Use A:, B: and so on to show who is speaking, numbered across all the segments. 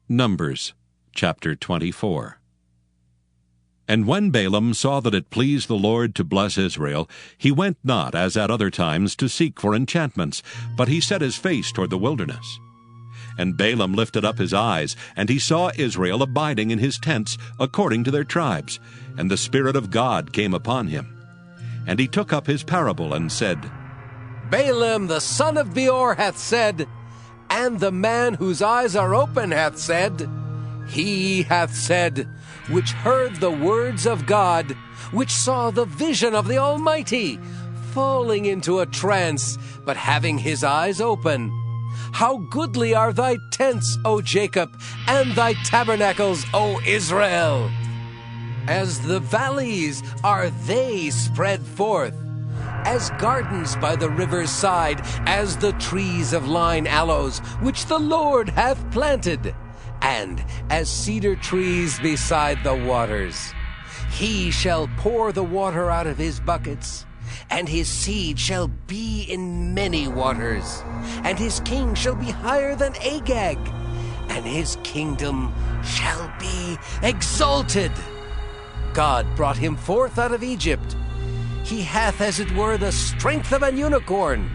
A: Numbers chapter 24. And when Balaam saw that it pleased the Lord to bless Israel, he went not, as at other times, to seek for enchantments, but he set his face toward the wilderness. And Balaam lifted up his eyes, and he saw Israel abiding in his tents according to their tribes, and the Spirit of God came upon him. And he took up his parable, and said,
B: Balaam the son of Beor hath said, and the man whose eyes are open hath said, he hath said, which heard the words of God, which saw the vision of the Almighty, falling into a trance, but having his eyes open. How goodly are thy tents, O Jacob, and thy tabernacles, O Israel! As the valleys are they spread forth, as gardens by the river's side, as the trees of lign aloes, which the Lord hath planted, and as cedar trees beside the waters. He shall pour the water out of his buckets, and his seed shall be in many waters, and his king shall be higher than Agag, and his kingdom shall be exalted. God brought him forth out of Egypt. He hath, as it were, the strength of an unicorn.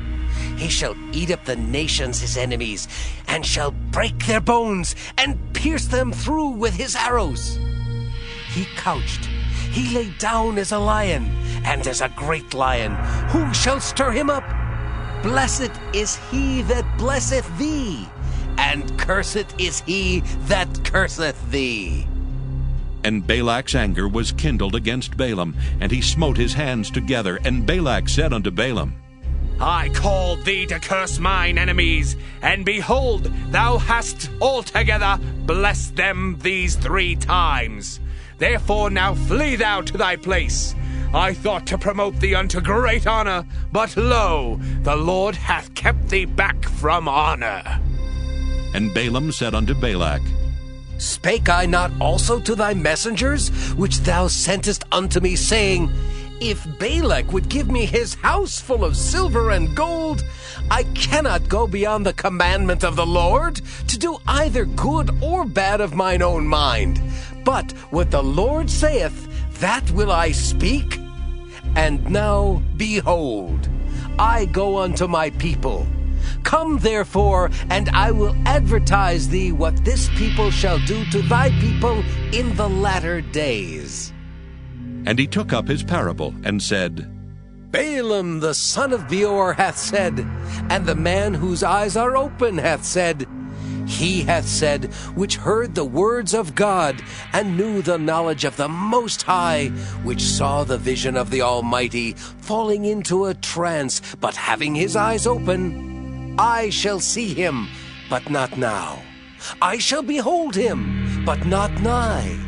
B: He shall eat up the nations his enemies, and shall break their bones, and pierce them through with his arrows. He couched, he lay down as a lion, and as a great lion. Who shall stir him up? Blessed is he that blesseth thee, and cursed is he that curseth thee.
A: And Balak's anger was kindled against Balaam, and he smote his hands together. And Balak said unto Balaam,
C: I called thee to curse mine enemies, and behold, thou hast altogether blessed them these 3 times. Therefore now flee thou to thy place. I thought to promote thee unto great honor, but lo, the Lord hath kept thee back from honor.
A: And Balaam said unto Balak,
B: Spake I not also to thy messengers, which thou sentest unto me, saying, If Balak would give me his house full of silver and gold, I cannot go beyond the commandment of the Lord, to do either good or bad of mine own mind. But what the Lord saith, that will I speak. And now, behold, I go unto my people. Come therefore, and I will advertise thee what this people shall do to thy people in the latter days.
A: And he took up his parable, and said,
B: Balaam the son of Beor hath said, and the man whose eyes are open hath said, he hath said, which heard the words of God, and knew the knowledge of the Most High, which saw the vision of the Almighty, falling into a trance, but having his eyes open. I shall see him, but not now. I shall behold him, but not nigh.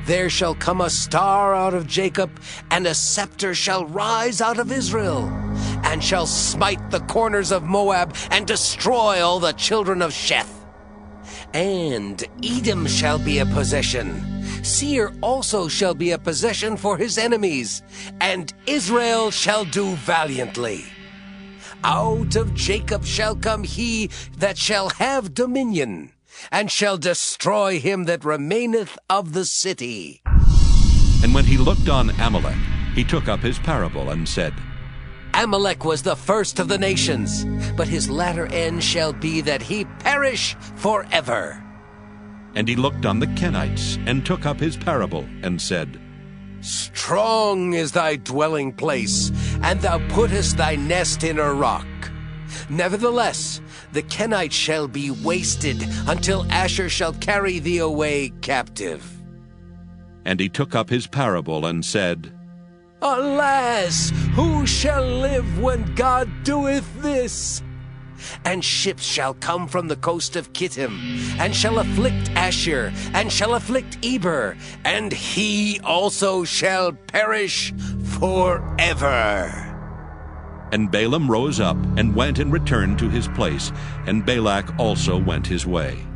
B: There shall come a star out of Jacob, and a scepter shall rise out of Israel, and shall smite the corners of Moab, and destroy all the children of Sheth. And Edom shall be a possession. Seir also shall be a possession for his enemies, and Israel shall do valiantly. Out of Jacob shall come he that shall have dominion, and shall destroy him that remaineth of the city.
A: And when he looked on Amalek, he took up his parable, and said,
B: Amalek was the first of the nations, but his latter end shall be that he perish forever.
A: And he looked on the Kenites, and took up his parable, and said,
B: Strong is thy dwelling place, and thou puttest thy nest in a rock. Nevertheless, the Kenites shall be wasted, until Asher shall carry thee away captive.
A: And he took up his parable, and said,
B: Alas, who shall live when God doeth this? And ships shall come from the coast of Kittim, and shall afflict Asher, and shall afflict Eber, and he also shall perish forever.
A: And Balaam rose up, and went and returned to his place, and Balak also went his way.